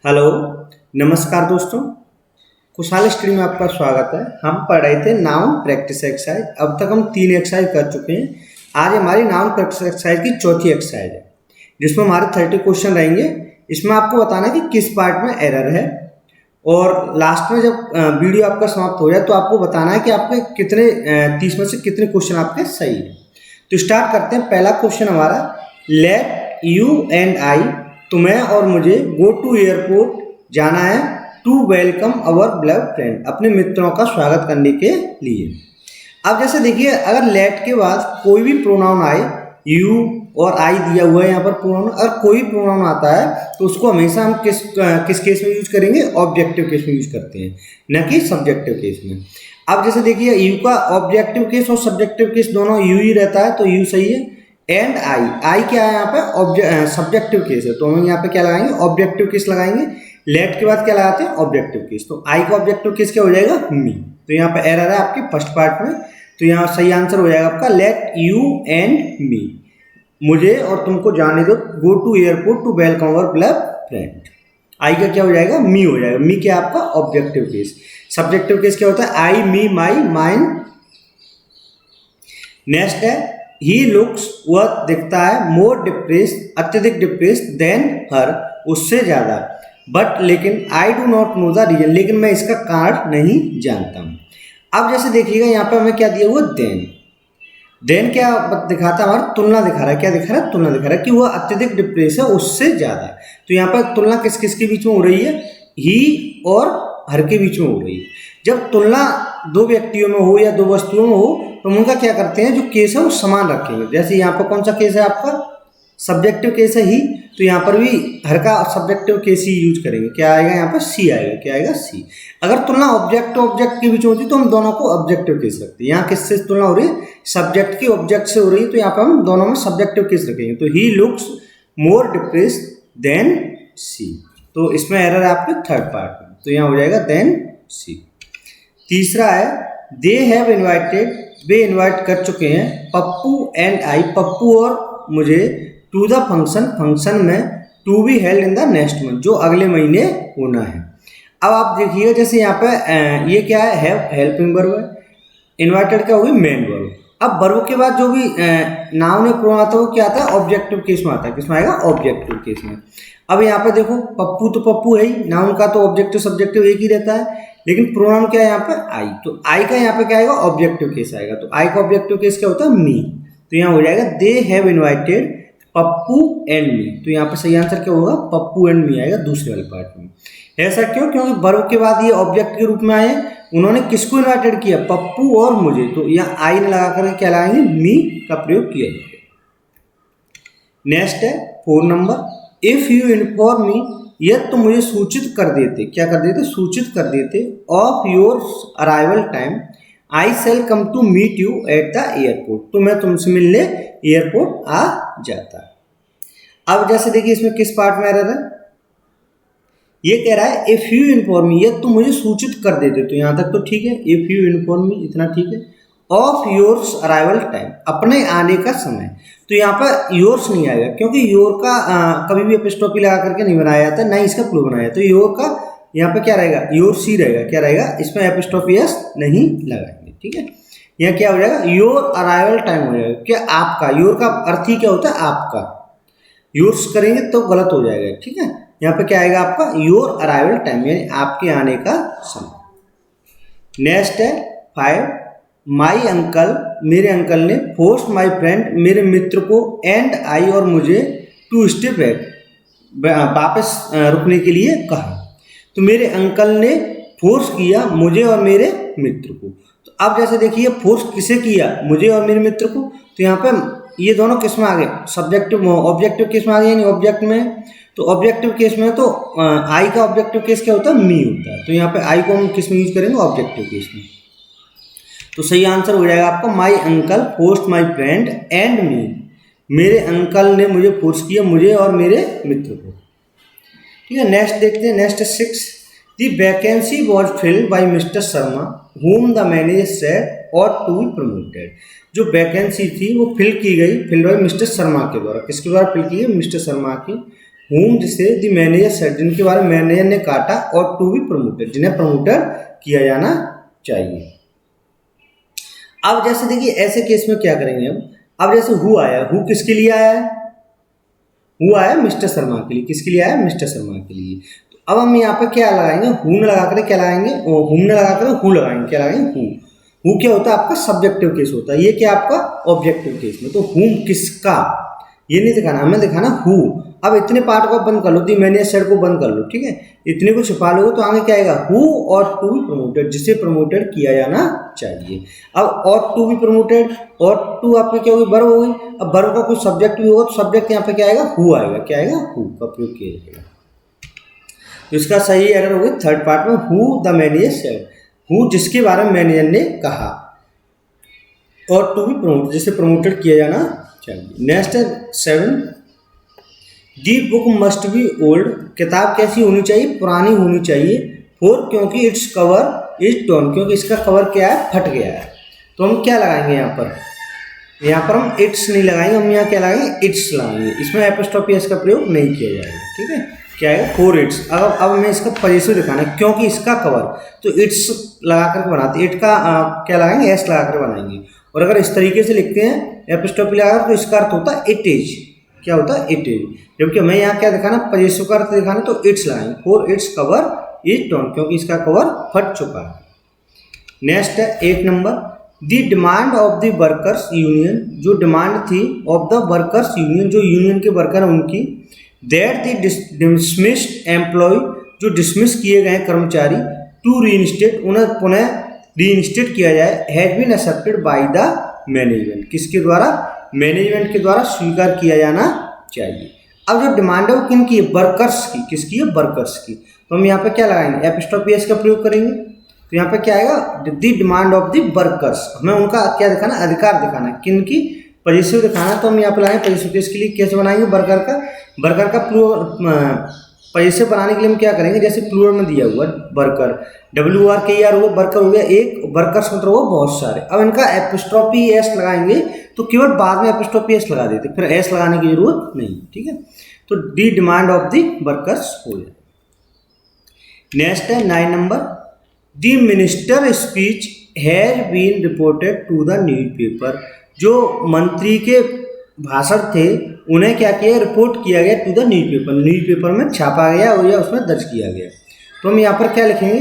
Hello, नमस्कार दोस्तों। खुशहाल स्टडी में आपका स्वागत है। हम पढ़ रहे थे नाउन प्रैक्टिस एक्सरसाइज। अब तक हम 3 एक्सरसाइज कर चुके हैं। आज हमारी नाउन प्रैक्टिस एक्सरसाइज की चौथी एक्सरसाइज है, जिसमें हमारे 30 क्वेश्चन रहेंगे। इसमें आपको बताना है कि किस पार्ट में एरर है, और लास्ट में जब वीडियो आपका समाप्त हो जाए तो आपको बताना है कि आपके कितने 30 में से कितने क्वेश्चन आपके सही है। तो स्टार्ट करते हैं। पहला क्वेश्चन हमारा, लेट यू एंड आई, तुम्हें और मुझे गो टू एयरपोर्ट जाना है to welcome our beloved friend, अपने मित्रों का स्वागत करने के लिए। अब जैसे देखिए, अगर लेट के बाद कोई भी प्रोनाउन आए, यू और आई दिया हुआ है यहाँ पर प्रोनाउन, अगर कोई प्रोनाउन आता है तो उसको हमेशा हम किस केस में यूज करेंगे? ऑब्जेक्टिव केस में यूज करते हैं, न कि सब्जेक्टिव केस में। अब जैसे देखिए, यू का ऑब्जेक्टिव केस और सब्जेक्टिव केस दोनों यू ही रहता है, तो यू सही है। एंड आई क्या है यहाँ पे? सब्जेक्टिव केस है, तो हम यहाँ पे क्या लगाएंगे? ऑब्जेक्टिव केस लगाएंगे। लेट के बाद क्या लगाते हैं? Objective case. तो आई का ऑब्जेक्टिव केस क्या हो जाएगा? मी। तो यहाँ पे एरर है आपके फर्स्ट पार्ट में, तो यहाँ सही आंसर हो जाएगा आपका लेट यू एंड मी, मुझे और तुमको जाने दो, go to airport to welcome our beloved friend. I का क्या हो जाएगा? मी हो जाएगा। मी क्या आपका? Objective case. सब्जेक्टिव केस क्या होता है? आई, मी, माई, माइन। नेक्स्ट है, ही लुक्स, वह दिखता है, मोर डिप्रेस्ड, अत्यधिक डिप्रेस्ड, देन हर, उससे ज्यादा, बट लेकिन I do not know the reason, लेकिन मैं इसका कारण नहीं जानता हूँ। अब जैसे देखिएगा, यहाँ पे हमें क्या दिया हुआ? देन। देन क्या दिखाता है? हमारा तुलना दिखा रहा है। क्या दिखा रहा है? तुलना दिखा रहा है कि वह अत्यधिक डिप्रेस है, उससे ज्यादा। तो यहाँ पर तुलना किस किस के बीच में हो रही है? ही और हर के बीच में हो रही है। जब तुलना दो व्यक्तियों में हो या दो वस्तुओं में हो, तो उनका क्या करते हैं, जो केस है वो समान रखेंगे। जैसे यहाँ पर कौन सा केस है आपका? सब्जेक्टिव केस है ही, तो यहाँ पर भी हर का सब्जेक्टिव केस ही यूज करेंगे। क्या आएगा यहाँ पर? सी आएगा। क्या आएगा? सी। अगर तुलना ऑब्जेक्ट ऑब्जेक्ट के बीच होती तो हम दोनों को ऑब्जेक्टिव केस रखते हैं। यहाँ किससे तुलना हो रही है? सब्जेक्ट की ऑब्जेक्ट से हो रही है, तो यहाँ पर हम दोनों में सब्जेक्टिव केस रखेंगे। तो he looks more depressed than she. तो इसमें एरर है आपके थर्ड पार्ट में, तो यहाँ हो जाएगा देन सी। तीसरा है, दे हैव इन्वाइटेड, वे इन्वाइट कर चुके हैं, पप्पू एंड आई, पप्पू और मुझे, टू द फंक्शन, फंक्शन में, to be held in the next month, जो अगले महीने होना है। अब आप देखिएगा, जैसे यहाँ पे ये क्या है? हैव हेल्पिंग वर्ब है, इन्वाइटेड क्या होगी? Main verb. अब वर्ब के बाद जो भी नाउन या प्रोनाउन आता है वो क्या आता है? ऑब्जेक्टिव केस में आता है। किसमें आएगा? ऑब्जेक्टिव केस में। अब यहाँ पे देखो, पप्पू तो पप्पू है ही, नाउन का तो ऑब्जेक्टिव सब्जेक्टिव एक ही रहता है, लेकिन प्रोनाउन क्या है यहाँ पे? आई। तो आई का यहाँ पे क्या आएगा? ऑब्जेक्टिव केस आएगा। तो आई का ऑब्जेक्टिव केस क्या होता है? मी। तो यहाँ हो जाएगा दे have invited Pappu and me. तो यहाँ पे सही आंसर क्या होगा? पप्पू एंड मी आएगा दूसरे वाले पार्ट में। ऐसा क्यों? क्योंकि वर्ब के बाद ये ऑब्जेक्ट के रूप में आए। उन्होंने किसको इन्वाइटेड किया? पप्पू और मुझे। तो यहाँ आई ने लगा कर क्या लगाएंगे? मी का प्रयोग किया जाएगा। नेक्स्ट है 4 number, if you inform me, यदि तुम मुझे सूचित कर देते। क्या कर देते? सूचित कर देते। Of your arrival time, I shall come to meet you at the airport, तो मैं तुमसे मिलने एयरपोर्ट आ जाता। अब जैसे देखिए, इसमें किस पार्ट में एरर है? ये कह रहा है इफ यू इन्फॉर्म मी, यदि तुम मुझे सूचित कर देते। तो यहाँ तक तो ठीक है, इफ यू इन्फॉर्म मी इतना ठीक है। ऑफ योर्स अराइवल टाइम, अपने आने का समय। तो यहाँ पर योर्स नहीं आएगा, क्योंकि योर का कभी भी एपिस्ट्रोफी लगा करके नहीं बनाया जाता, ना इसका प्लू बनाया। तो योर का यहाँ पे क्या रहेगा? योर सी रहेगा। क्या रहेगा? इसमें एपिस्ट्रोफी एस नहीं लगाएंगे। ठीक है, यहाँ क्या हो जाएगा? योर अराइवल टाइम हो जाएगा। क्या? आपका। योर का अर्थ ही क्या होता है? आपका। योर्स करेंगे तो गलत हो जाएगा। ठीक है, यहाँ पे क्या आएगा आपका? योर अराइवल टाइम, यानी आपके आने का समय। नेक्स्ट है 5, माई अंकल, मेरे अंकल ने, फोर्स माई फ्रेंड, मेरे मित्र को, एंड आई और मुझे, टू स्टे बैक, वापस रुकने के लिए कहा। तो मेरे अंकल ने फोर्स किया मुझे और मेरे मित्र को। तो अब जैसे देखिए, फोर्स किसे किया? मुझे और मेरे मित्र को। तो यहाँ पे ये दोनों किस में आ गए? सब्जेक्टिव ऑब्जेक्टिव केस में आ गए, यानी ऑब्जेक्ट में। तो ऑब्जेक्टिव केस में तो आई का ऑब्जेक्टिव केस क्या होता है? मी होता है। तो यहाँ पे आई को हम किस में यूज करेंगे? ऑब्जेक्टिव केस में। तो सही आंसर हो जाएगा आपका my uncle forced my friend and me, मेरे अंकल ने मुझे फोर्स किया, मुझे और मेरे मित्र को। ठीक है, नेक्स्ट देखते हैं। Next 6, the vacancy was filled by mister Sharma whom the manager said ought to be promoted. जो वैकेंसी थी वो फिल की गई, फिल बाई मिस्टर शर्मा के द्वारा। किसके द्वारा फिल की गई? मिस्टर शर्मा की whom जिसे द मैनेजर सेड जिनके बारे में मैनेजर ने काटा, और टू बी प्रमोटेड जिन्हें प्रमोटेड किया जाना चाहिए। अब जैसे देखिए ऐसे केस में क्या करेंगे हम, अब जैसे हु आया, हु किसके लिए आया है, हु आया मिस्टर शर्मा के लिए, किसके लिए आया मिस्टर शर्मा के लिए। तो अब हम यहाँ पे क्या लगाएंगे, हु ने लगाकर क्या लगाएंगे, हुम ने लगाकर हु लगाएंगे, क्या लगाएंगे हु। हु क्या होता है आपका सब्जेक्टिव केस होता है, ये क्या आपका ऑब्जेक्टिव केस में। तो हुम किसका ये नहीं दिखाना, हमें दिखाना हु। अब इतने पार्ट को बंद कर लो, दी मैनेजर सेड को बंद कर लो, ठीक है, इतने को छिपा लोगे तो आगे क्या आएगा, हु और टू बी प्रमोटेड जिसे प्रमोटेड किया जाना चाहिए। अब और टू बी प्रमोटेड, और टू आपके क्या होगी, वर्ब होगी। अब वर्ब का कोई सब्जेक्ट भी होगा तो सब्जेक्ट यहाँ पे क्या आएगा, हु आएगा, क्या आएगा, हु का प्रयोग किया जाएगा। तो इसका सही एरर होगी थर्ड पार्ट में, who the manager said, who जिसके बारे में मैनेजर ने कहा, और टू बी प्रमोटेड जिसे प्रमोटेड किया जाना चाहिए। नेक्स्ट है 7, दी बुक मस्ट बी ओल्ड, किताब कैसी होनी चाहिए, पुरानी होनी चाहिए। फोर क्योंकि इट्स कवर इज टॉर्न, क्योंकि इसका कवर क्या है, फट गया है। तो हम क्या लगाएंगे यहाँ पर हम इट्स नहीं लगाएंगे, हम यहाँ क्या लगाएंगे, इट्स लगाएंगे, इसमें एपोस्ट्रोफी एस का प्रयोग नहीं किया जाएगा, ठीक है। क्या है, फोर इट्स। अब हमें इसका पजेसिव दिखाना है, क्योंकि इसका कवर, तो इट्स लगा करके बनाते, इट का क्या लगाएंगे, एस लगा कर बनाएंगे। और अगर इस तरीके से लिखते हैं एपोस्ट्रोफी लगाकर तो इसका अर्थ होता है इट इज, क्या होता है, इट इज। जबकि हमें यहाँ क्या दिखाना, पजेसिव का अर्थ दिखाना, तो इट्स लगाएंगे, four its cover is torn, क्योंकि इसका कवर फट चुका है। नेक्स्ट है 8 number, the demand of the workers union, जो डिमांड थी ऑफ द वर्कर्स यूनियन, जो यूनियन के वर्कर हैं उनकी, दैट द डिसमिस्ड एम्प्लॉय, जो डिसमिस किए गए कर्मचारी, टू रीइंस्टेट, उन्हें पुनः रीइंस्टेट किया जाए, has been accepted by the management, किसके द्वारा, मैनेजमेंट के द्वारा स्वीकार किया जाना चाहिए। अब जो डिमांड है वो किन की है, वर्कर्स की, किसकी है, वर्कर्स की। तो हम यहाँ पे क्या लगाएंगे, एपोस्ट्रोफी एस का प्रयोग करेंगे। तो यहाँ पे क्या आएगा, the demand of the workers, हमें उनका क्या दिखाना, अधिकार दिखाना है, किन की, पजेसिव दिखाना। तो हम यहाँ पे लगाएंगे पजेसिव केस के लिए कैसे बनाएंगे, वर्कर का पजेसिव बनाने के लिए हम क्या करेंगे, जैसे प्लूरल में दिया हुआ वर्कर, WRKER हुआ, वर्कर हो गया एक, वर्कर्स मतलब वो बहुत सारे। अब इनका एपोस्ट्रोफी एस लगाएंगे तो केवल बाद में एपोस्ट्रोफी एस लगा देते, फिर एस लगाने की जरूरत नहीं, ठीक है। तो the demand of the workers हो जाए। नेक्स्ट है 9 number, the minister speech has been reported to the newspaper, जो मंत्री के भाषण थे उन्हें क्या किया, रिपोर्ट किया गया टू द न्यूज़पेपर में छापा गया और या उसमें दर्ज किया गया। तो हम यहाँ पर क्या लिखेंगे,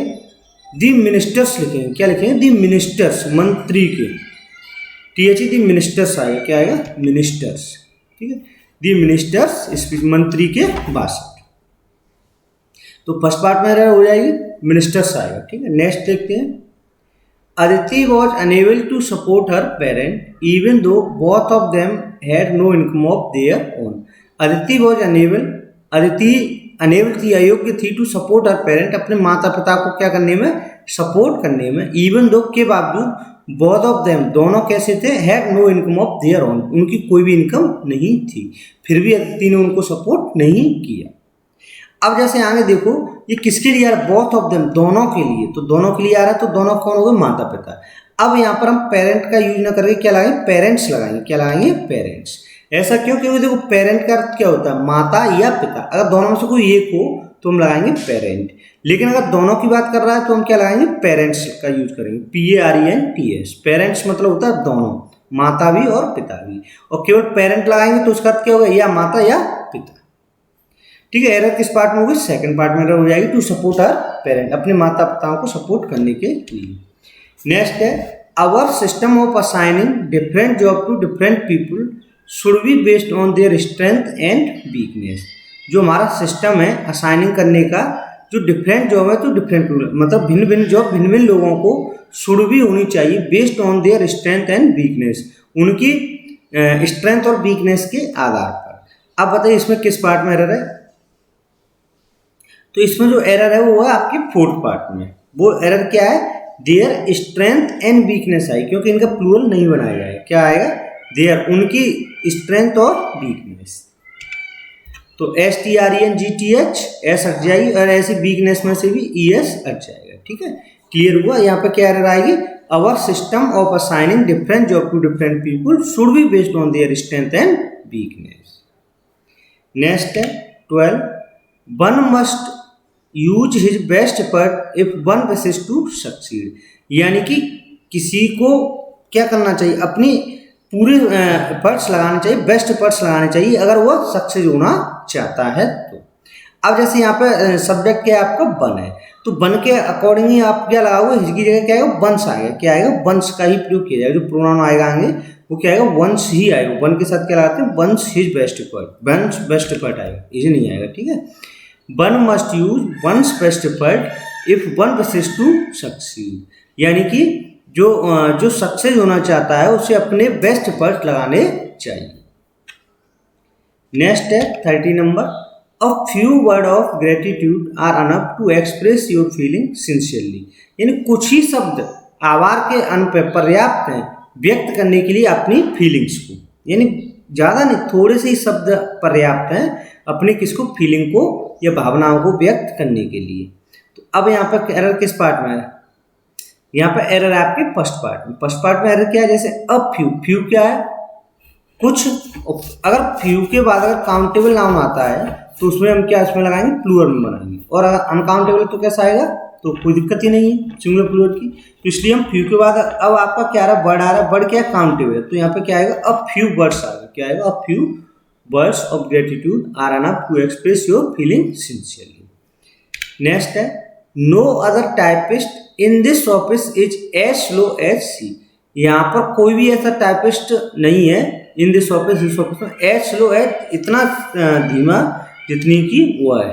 दी मिनिस्टर्स लिखेंगे, क्या लिखेंगे, दी मिनिस्टर्स, मंत्री के, THE दी मिनिस्टर्स आएगा, क्या आएगा, मिनिस्टर्स, ठीक है, दी मिनिस्टर्स स्पीच, मंत्री के भाषण। तो फर्स्ट पार्ट में हो जाएगी, मिनिस्टर्स आएगा, ठीक है। नेक्स्ट देखते हैं, Aditi was unable to support her parent even though both of them had no income of their own. Aditi थी, अयोग्य थी, टू सपोर्ट हर पेरेंट, अपने माता पिता को क्या करने में, सपोर्ट करने में, इवन दो के बावजूद, बोथ ऑफ देम दोनों कैसे थे, had no income of their own, उनकी कोई भी इनकम नहीं थी, फिर भी अदिति ने उनको सपोर्ट नहीं किया। अब जैसे आगे देखो, ये किसके लिए आ रहा है, बोथ ऑफ देम, दोनों के लिए। तो दोनों के लिए आ रहा है, तो दोनों कौन हो गए, माता पिता। अब यहाँ पर हम पेरेंट का यूज ना करके क्या लगाएंगे, पेरेंट्स लगाएंगे, क्या लगाएंगे, पेरेंट्स। ऐसा क्यों, क्योंकि देखो पेरेंट का अर्थ क्या होता है, माता या पिता। अगर दोनों में से कोई एक हो तो हम लगाएंगे पेरेंट, लेकिन अगर दोनों की बात कर रहा है तो हम क्या लगाएंगे, पेरेंट्स का यूज करेंगे, PARENTS। पेरेंट्स मतलब होता है दोनों, माता भी और पिता भी। और केवल पेरेंट लगाएंगे तो उसका अर्थ क्या होगा, या माता या पिता, ठीक है। एरर किस पार्ट में होगी, सेकंड पार्ट में एरर हो जाएगी, टू सपोर्ट हर पेरेंट, अपने माता पिताओं को सपोर्ट करने के लिए। नेक्स्ट है, our system of assigning different job to different people should be based on their strength and weakness. जो हमारा सिस्टम है असाइनिंग करने का, जो डिफरेंट जॉब है तो डिफरेंट पीपल, मतलब भिन्न भिन्न जॉब भिन्न भिन्न लोगों को शुड भी होनी चाहिए, based on their strength and weakness, उनकी स्ट्रेंथ और वीकनेस के आधार पर। अब बताइए इसमें किस पार्ट में एरर है, तो इसमें जो एरर है वो है आपकी फोर्थ पार्ट में। वो एरर क्या है, देयर स्ट्रेंथ एंड वीकनेस आई, क्योंकि इनका प्लूरल नहीं बनाया गया है, क्या आएगा, देयर, उनकी स्ट्रेंथ और वीकनेस। तो STRENGTH एस हट जाएगी, और ऐसी वीकनेस में से भी ES हट जाएगा, ठीक है। क्लियर हुआ। यहाँ पे क्या एरर आएगी, our system of assigning different job to different people should be based on their strength and weakness. Next है 12 one must use his best effort if one wishes to succeed, यानी कि किसी को क्या करना चाहिए, अपनी पूरे एफर्ट्स लगाने चाहिए, बेस्ट एफर्ट्स लगाने चाहिए अगर वो सक्सेस होना चाहता है तो। अब जैसे यहाँ पे सब्जेक्ट क्या है आपका वन है, तो वन के अकॉर्डिंग ही आप क्या लगाओगे, हिज की जगह क्या आएगा वंश आएगा, क्या आएगा वंश का ही प्रयोग किया जाएगा, जो प्रोनाउन आएगा आगे वो क्या आएगा वंश ही आएगा, वन के साथ क्या लगाते हैं one's his best effort, one's best effort आएगा, इजी नहीं आएगा, ठीक है। One must use one's best effort if one wishes to succeed, यानी कि जो सक्सेस होना चाहता है उसे अपने बेस्ट एफर्ट लगाने चाहिए। नेक्स्ट है 30 number, a few word of gratitude are enough to express your feeling sincerely, यानी कुछ ही शब्द आभार के अन पे पर्याप्त हैं व्यक्त करने के लिए अपनी फीलिंग्स को, यानी ज़्यादा नहीं थोड़े से ही शब्द पर्याप्त हैं अपने किसको फीलिंग को या भावनाओं को व्यक्त करने के लिए। तो अब यहाँ पर एरर किस पार्ट में है, यहाँ पर एरर है आपके फर्स्ट पार्ट में। फर्स्ट पार्ट में एरर क्या है, जैसे अब फ्यू, फ्यू क्या है कुछ, अगर फ्यू के बाद अगर काउंटेबल नाउन आता है तो उसमें हम क्या इसमें लगाएंगे प्लूरल में बनाएंगे, और अगर अनकाउंटेबल तो कैसा आएगा, तो कोई दिक्कत ही नहीं है सिंगुलर प्लूरल की, तो इसलिए हम फ्यू के बाद अब आपका क्या आ रहा है वर्ड आ रहा है, वर्ड क्या है काउंटेबल, तो यहाँ पे क्या आएगा अब फ्यू वर्ड्स आएगा, क्या आएगा अब few words of gratitude are enough to express your feeling sincerely. Next है no other typist in this office is as slow as C, यहाँ पर कोई भी ऐसा टाइपिस्ट नहीं है इन दिस ऑफिस, इस ऑफिस में एज स्लो एज इतना धीमा जितनी की वो है।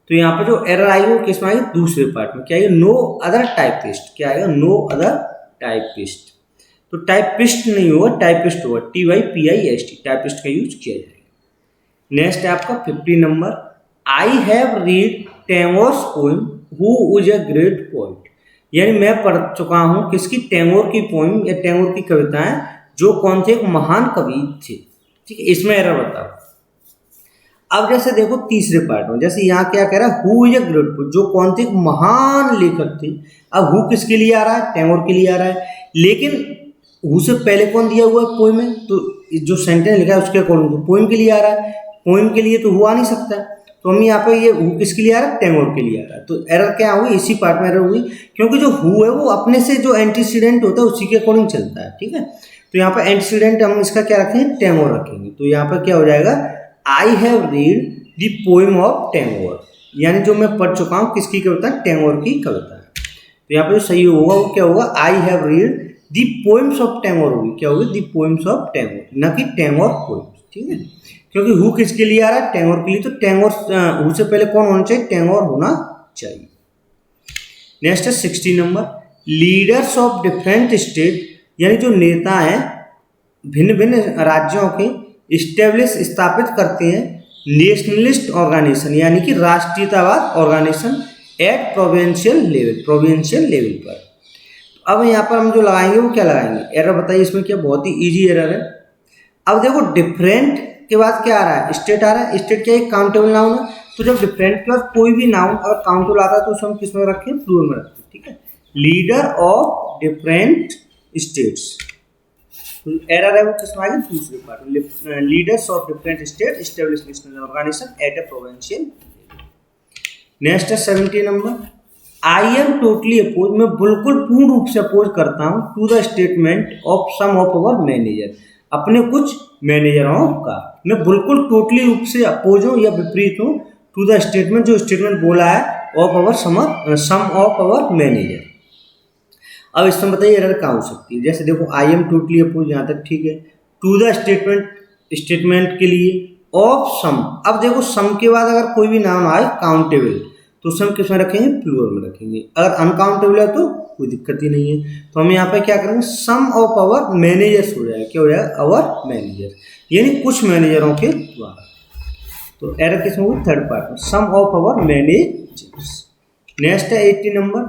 तो यहाँ पर जो एरर आई वो किस में आएगी दूसरे पार्ट में, क्या आएगा नो अदर टाइपिस्ट, क्या आएगा नो अदर टाइपिस्ट, तो टाइपिस्ट नहीं होगा टाइपिस्ट होगा, TYPIST टाइपिस्ट का यूज किया जाएगा। नेक्स्ट है आपका 50 number, I have read Tagore's poem who is a great poet, यानी मैं पढ़ चुका हूँ किसकी टैगोर की पोएम या टैगोर की कविताएं जो कौन थे एक महान कवि थे, ठीक है, इसमें एरर बताओ। अब जैसे देखो तीसरे पार्ट में, जैसे यहाँ क्या कह रहा है who is a great poet, जो कौन थे एक महान लेखक थे, अब हु किसके लिए आ रहा है टैगोर के लिए आ रहा है, लेकिन हु से पहले कौन दिया हुआ है पोएम में, तो जो सेंटेंस लिखा है उसके अकॉर्डिंग पोएम के लिए आ रहा है, पोएम के लिए तो हु आ नहीं सकता, तो हम यहाँ पे ये हु किसके लिए आ रहा है टैगोर के लिए आ रहा है, तो एरर क्या हुई इसी पार्ट में एरर हुई, क्योंकि जो हु है वो अपने से जो एंटीसीडेंट होता है उसी के अकॉर्डिंग चलता है, ठीक है, तो यहाँ पर एंटीसीडेंट हम इसका क्या रखेंगे टैगोर रखेंगे, तो यहाँ पर क्या हो जाएगा I have read the poem of Tagore, यानी जो मैं पढ़ चुका हूँ किसकी कविता टैगोर की कविता है, तो यहाँ पर जो सही होगा वो क्या होगा I have read the poems of Tagore होगी, क्या होगी दी पोएम्स ऑफ टैगोर, न कि टैगोर पोएम्स, ठीक है, क्योंकि हु किसके लिए आ रहा है टैगोर के लिए, तो टैगोर हु से पहले कौन होना चाहिए टैगोर होना चाहिए। नेक्स्ट है 60 number, leaders of different state, यानी जो नेता हैं भिन्न भिन्न राज्यों के स्टेब्लिश स्थापित करते हैं नेशनलिस्ट ऑर्गेनाइजेशन, यानी कि राष्ट्रीयतावाद ऑर्गेनाइजेशन एट प्रोविंशियल लेवल पर। अब यहाँ पर हम जो लगाएंगे वो क्या लगाएंगे, एरर बताइए इसमें क्या, बहुत ही इजी एरर है। अब देखो डिफरेंट के बाद क्या आ रहा है स्टेट आ रहा है, स्टेट क्या है काउंटेबल नाउन है, तो जब डिफरेंट के बाद कोई भी नाउन अगर काउंटेबल आता है तो उसे हम किस में रखें प्लूरल में रखते हैं, ठीक है, लीडर ऑफ डिफरेंट स्टेट्स, तो एरर है वो किस में आएगी दूसरे पार्ट में, leaders of different state establish national organisation at a provincial. Next है 70 number, I am totally oppose, मैं बिल्कुल पूर्ण रूप से अपोज करता हूँ to the statement of some of our manager, अपने कुछ मैनेजरों का मैं बिल्कुल टोटली रूप से अपोज हूँ या विपरीत हूँ टू द स्टेटमेंट, जो स्टेटमेंट बोला है of our some of our manager. अब इसमें बताइए एरर कहाँ हो सकती है, जैसे देखो आई एम टोटली अपोज यहाँ तक ठीक है, टू द स्टेटमेंट के लिए ऑफ सम, अब देखो सम के बाद अगर कोई भी नाम आए काउंटेबल तो उसे हम किसमें रखेंगे प्लूरल में रखेंगे, अगर अनकाउंटेबल है तो कोई दिक्कत ही नहीं है, तो हम यहाँ पे क्या करेंगे सम ऑफ आवर मैनेजर्स हो जाएगा, क्या हो जाएगा आवर मैनेजर, यानी कुछ मैनेजरों के द्वारा, तो एरर किसमें होगी थर्ड पार्ट में some of our managers. Next है 80 number,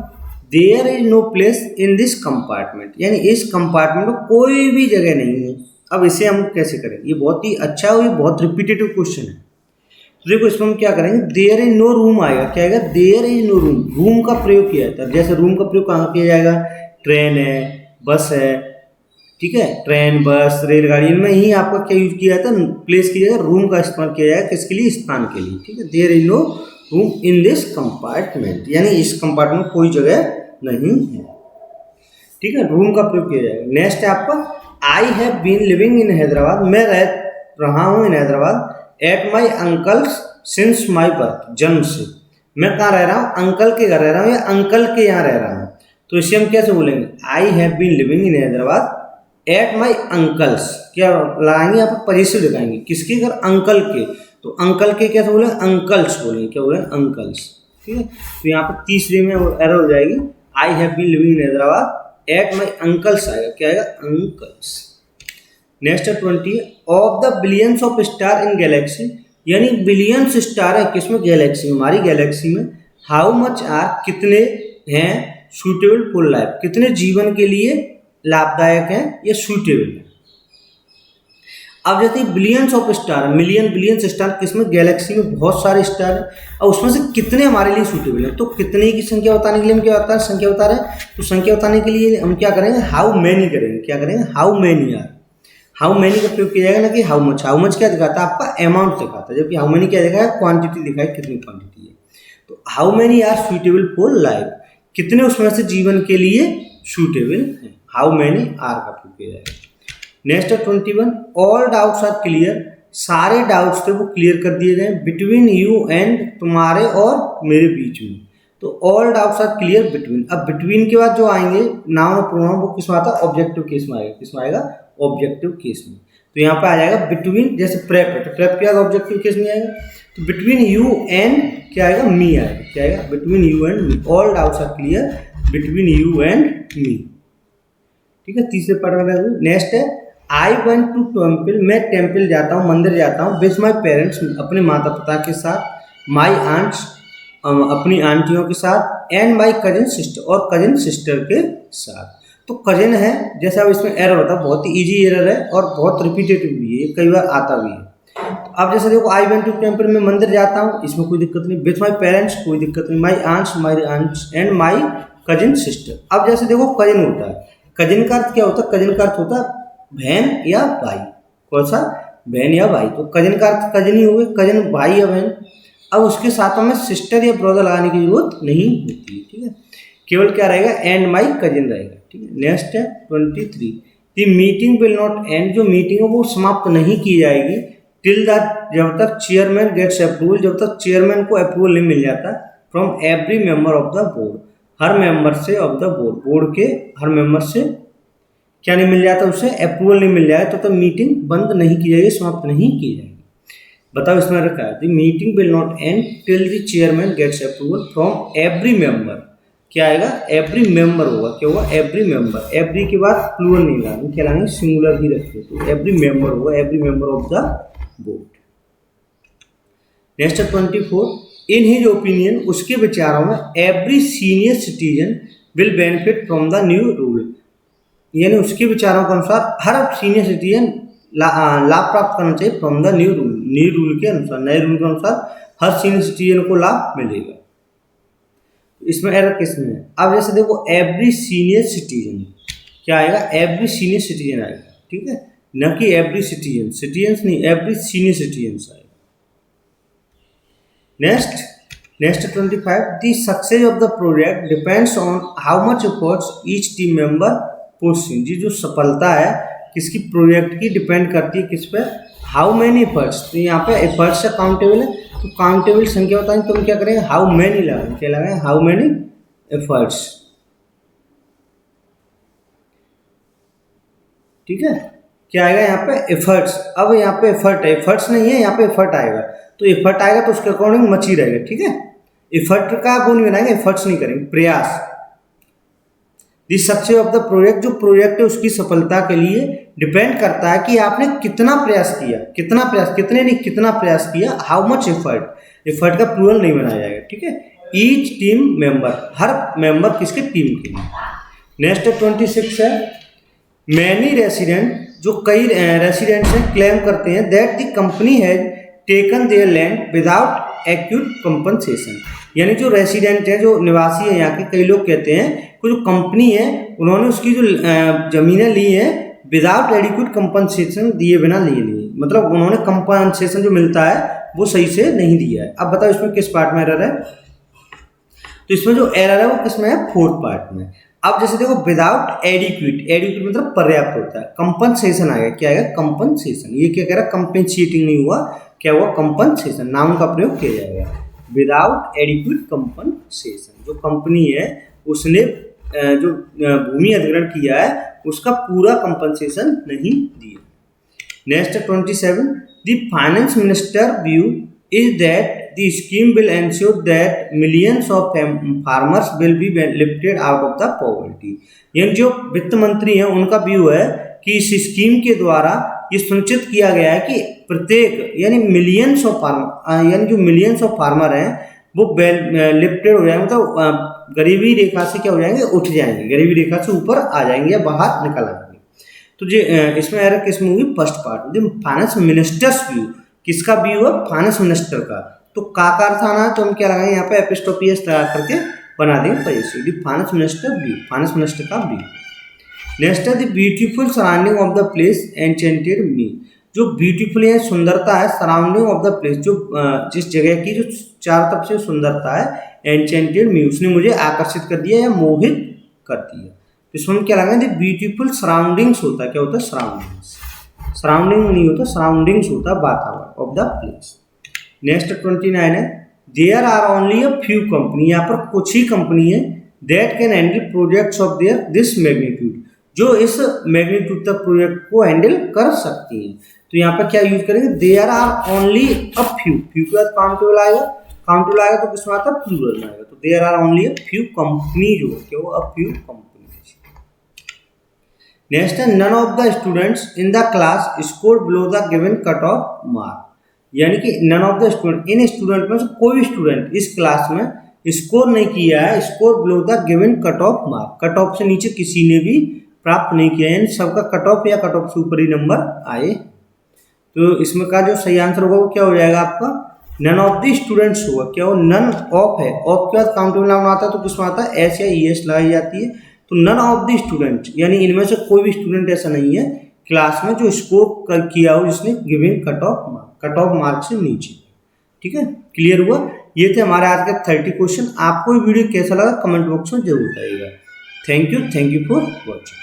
there is no place in this compartment, यानी इस कंपार्टमेंट में कोई भी जगह नहीं है। अब इसे हम कैसे करें, ये बहुत ही अच्छा और ये बहुत रिपीटेटिव क्वेश्चन है, तो देखो इसमें हम क्या करेंगे देयर इज नो रूम आएगा, क्या आएगा there is no room, room का प्रयोग किया जाता है, जैसे रूम का प्रयोग कहाँ किया जाएगा ट्रेन है बस है, ठीक है। ट्रेन, बस, रेलगाड़ी, इनमें ही आपका क्या यूज किया जाता है, प्लेस किया जाएगा, रूम का इस्तेमाल किया जाएगा किसके लिए, स्थान के लिए, ठीक है। There is no room in this compartment, यानी इस कंपार्टमेंट में कोई जगह नहीं है, ठीक है। रूम का प्रयोग किया जाएगा। नेक्स्ट है आपका I have been living in Hyderabad, मैं रह रहा हूँ in Hyderabad at my uncle's since my birth, जन्म से। मैं कहाँ रह रहा हूँ, अंकल के घर रह रहा हूँ या अंकल के यहाँ रह रहा हूँ, तो इसे हम कैसे बोलेंगे, I have been living in Hyderabad at my uncle's, क्या लगाएंगे यहाँ पर पजेसिव लगाएंगे, किसके घर, अंकल के, तो अंकल के कैसे बोले, अंकल्स बोलेंगे, क्या बोले, अंकल्स, ठीक है। तो यहाँ पर तीसरे में एरर हो जाएगी, I have been living in Hyderabad at my uncle's आएगा, क्या आएगा, अंकल्स। नेक्स्ट है 20, of the billions of star in galaxy, यानी बिलियंस स्टार है किसमें, गैलेक्सी में, हमारी गैलेक्सी में, हाउ मच आर, कितने हैं, सूटेबल फॉर लाइफ, कितने जीवन के लिए लाभदायक है या सूटेबल है। अब जैसे billions of star, million billions star किसमें, गैलेक्सी में बहुत सारे स्टार हैं, और उसमें से कितने हमारे लिए सूटेबल है, तो कितने की संख्या बताने के लिए हम क्या बता रहे हैं, संख्या बता रहे हैं, तो संख्या बताने के लिए हम क्या करेंगे, हाउ मैनी करेंगे, क्या करेंगे, how many are, how many का प्रयोग किया जाएगा ना कि हाउ मच। हाउ मच क्या दिखाता है, आपका अमाउंट दिखाता है, जबकि हाउ मैनी क्या दिखाएगा, क्वांटिटी दिखाएगा, कितनी क्वांटिटी है। तो how many are suitable for life, कितने उसमें से जीवन के लिए सूटेबल है, हाउ मैनी आर का प्रयोग किया जाएगा। नेक्स्ट है 21, ऑल डाउट्स आर क्लियर, सारे डाउट्स थे वो क्लियर कर दिए गए, बिटवीन यू एंड, तुम्हारे और मेरे बीच में, तो all doubts are clear between. अब बिटवीन के बाद जो आएंगे नाउन और प्रोनाउन वो किसमें आता है, ऑब्जेक्टिव केस में आएगा, किसमें आएगा, ऑब्जेक्टिव केस में। तो यहाँ पे आ जाएगा बिटवीन, जैसे प्रेप है तो प्रेप क्या ऑब्जेक्टिव केस में आएगा, तो बिटवीन यू एंड क्या आएगा, मी आएगा, क्या आएगा, between you and me, all doubts are clear between you and me, ठीक है। तीसरे पैराग्राफ। नेक्स्ट है आई वेंट टू टेम्पल, मैं टेम्पल जाता हूँ, मंदिर जाता हूँ, विथ माई पेरेंट्स, अपने माता पिता के साथ, माई आंट्स, अपनी आंटियों के साथ, एंड माई कजिन सिस्टर, और कजिन सिस्टर के साथ। तो कजिन है, जैसे अब इसमें एरर होता है, बहुत ही इजी एरर है और बहुत रिपीटेटिव भी है, कई बार आता भी है। तो अब जैसे देखो आई वेंट टू टेम्पल, में मंदिर जाता हूँ, इसमें कोई दिक्कत नहीं, विथ माई पेरेंट्स कोई दिक्कत नहीं, my aunts and my cousin sister. अब जैसे देखो कजिन होता है, कजिन का अर्थ क्या होता है, कजिन का अर्थ होता है बहन या भाई, कौन सा, बहन या भाई, तो कजिन का अर्थ कजिन ही हो गए, कजिन भाई या बहन। अब उसके साथ हमें सिस्टर या ब्रदर लगाने की जरूरत नहीं होती है, ठीक है, केवल क्या रहेगा, एंड माई कजिन रहेगा, ठीक है। नेक्स्ट है 23, the meeting will not and, जो मीटिंग है वो समाप्त नहीं की जाएगी, टिल द, जब तक चेयरमैन गेट्स अप्रूवल, जब तक चेयरमैन को अप्रूवल नहीं मिल जाता, from every member of the board, her member से, ऑफ द बोर्ड, बोर्ड के हर मेंबर से क्या नहीं मिल जाता, उसे अप्रूवल नहीं मिल जाए तो मीटिंग बंद नहीं की जाएगी, समाप्त नहीं की जाएगी। बताओ इसमें रखा है, the meeting will not end till the chairman gets approval from every member, क्या आएगा, एवरी मेंबर होगा, क्या होगा, एवरी मेंबर, एवरी के बाद प्लूरल नहीं लाएंगे, क्या लाएंगे, सिंगुलर ही रखिए, तो एवरी मेंबर होगा, every member of the board. Next 24, in his opinion, उसके विचारों में, every senior citizen will benefit from the new rule, यानी उसके विचारों के अनुसार हर सीनियर सिटीजन लाभ प्राप्त करना चाहिए फ्रॉम द न्यू रूल के अनुसार, नए रूल के अनुसार हर सीनियर सिटीजन को लाभ मिलेगा। इसमें एरर किसमें है, अब जैसे देखो एवरी सीनियर सिटीजन, क्या आएगा, एवरी सीनियर सिटीजन आएगा, ठीक है, न कि एवरी सिटीजन, सिटीजन्स नहीं, एवरी सीनियर सिटीजन्स आएगा। Next 25, the success of the project depends on how much efforts each team member puts in, जी जो सफलता है किसकी, प्रोजेक्ट की, डिपेंड करती है किस पे, हाउ मैनी एफर्ट्स, तो यहाँ पे एफर्ट्स से काउंटेबल है, तो काउंटेबल संख्या बताएंगे तो हम क्या करेंगे, हाउ मैनी लगाएंगे, क्या लगाएंगे, हाउ मैनी एफर्ट्स, ठीक है, क्या आएगा यहाँ पे, एफर्ट्स। अब यहाँ पे एफर्ट है, एफर्ट्स नहीं है, यहाँ पे एफर्ट आएगा, तो एफर्ट आएगा तो उसके अकॉर्डिंग मच ही रहेगा, ठीक है, एफर्ट का वो नहीं बनाएंगे, एफर्ट्स नहीं करेंगे, प्रयास। The success of the project, जो प्रोजेक्ट है उसकी सफलता के लिए डिपेंड करता है कि आपने कितना प्रयास किया, कितना प्रयास, कितने नहीं, कितना प्रयास किया, हाउ मच एफर्ट, एफर्ट का प्लूरल नहीं बनाया जाएगा, ठीक है, ईच टीम मेंबर, हर मेंबर किसके, टीम के लिए। नेक्स्ट 26 है, मैनी रेसिडेंट, जो कई रेसिडेंट्स हैं क्लेम करते हैं that the company has taken there land without acute compensation, यानी जो रेसिडेंट है, जो निवासी है यहाँ के, कई लोग कहते हैं कि जो कंपनी है उन्होंने उसकी जो ज़मीनें ली हैं विदाउट एडिक्वेट कंपनसेशन दिए बिना लिए, मतलब उन्होंने कंपनसेशन जो मिलता है वो सही से नहीं दिया है। अब बताओ इसमें किस पार्ट में एरर है, तो इसमें जो एरर है वो किसमें है, फोर्थ पार्ट में। अब जैसे देखो विदाउट एडिक्वेट, एडिक्वेट मतलब पर्याप्त होता है, कंपनसेशन आएगा, क्या आएगा, कंपनसेशन। ये क्या कह रहा है, कंपनसेटिंग नहीं हुआ, क्या हुआ, कंपनसेशन, नाउन का प्रयोग किया जाएगा। विदाउट एडिक्वेट कंपनसेशन, जो कंपनी है उसने जो भूमि अधिग्रहण किया है उसका पूरा कंपनसेशन नहीं दिया। Next 27, the finance minister view is that the scheme will ensure that millions of farmers will be lifted out of the poverty. यानी जो वित्त मंत्री हैं उनका व्यू है कि इस स्कीम के द्वारा ये सुनिश्चित किया गया है कि प्रत्येक यानी मिलियंस ऑफ फार्मर, यानी जो मिलियंस ऑफ फार्मर हैं वो लिफ्टेड हो जाएंगे, मतलब गरीबी रेखा से क्या हो जाएंगे, उठ जाएंगे, गरीबी रेखा से ऊपर आ जाएंगे या बाहर निकल आएंगे। तो जो इसमें एरर किस में होगी, first part. Finance ministers view, किसका व्यू है, फाइनेंस मिनिस्टर का। तो का अर्थ आना है तो हम क्या लगाएंगे यहाँ पे एपिस्टोपियस तैयार करके बना देंगे positive, finance minister view, finance minister का व्यू। नेक्स्ट है the beautiful surrounding of the place enchanted me, जो ब्यूटीफुल है, सुंदरता है, सराउंडिंग ऑफ द प्लेस, जो जिस जगह की जो चारों तरफ से सुंदरता है, एन्चेंटेड मी, उसने मुझे आकर्षित कर दिया या मोहित कर दिया। तो इसमें हम क्या लगाएंगे, ब्यूटीफुल सराउंडिंग्स होता है, क्या होता है, सराउंडिंग्स, सराउंडिंग नहीं होता, सराउंडिंग्स होता है, वातावरण ऑफ द प्लेस। नेक्स्ट 29 है, there are only a few company, यहाँ पर कुछ ही कंपनी है, that can handle projects of their this magnitude, जो इस मैग्नीट्यूड तक प्रोजेक्ट को हैंडल कर सकती हैं। तो यहाँ पर क्या यूज करेंगे, there are only a few, few के बाद काउंटेबल आएगा, काउंटेबल आएगा तो किसमें आता है, प्लूरल में आएगा। तो there are only a few company, जो है क्या, अ फ्यू कंपनी। नेक्स्ट है, none of the students in the class score below the given cut off mark, यानी कि नन ऑफ द स्टूडेंट, इन स्टूडेंट में से कोई भी स्टूडेंट इस क्लास में स्कोर नहीं किया है, score below the given cut off mark, cut off से नीचे किसी ने भी प्राप्त नहीं किया, यानी सबका कट ऑफ या कट ऑफ से ऊपर ही नंबर आए। तो इसमें का जो सही आंसर होगा वो क्या हो जाएगा आपका, नन ऑफ द स्टूडेंट्स होगा, क्या हो, नन ऑफ है, ऑफ के बाद काउंटेबल नाउन आता है तो किसमें आता है, एस या ईएस लगाई जाती है। तो नन ऑफ द स्टूडेंट, यानी इनमें से कोई भी स्टूडेंट ऐसा नहीं है क्लास में जो स्कोर किया हो जिसने गिवन कट ऑफ मार्क से नीचे। ठीक है, क्लियर हुआ। ये थे हमारे आज के 30 क्वेश्चन। आपको ये वीडियो कैसा लगा कमेंट बॉक्स में जरूर बताइएगा। Thank you for watching.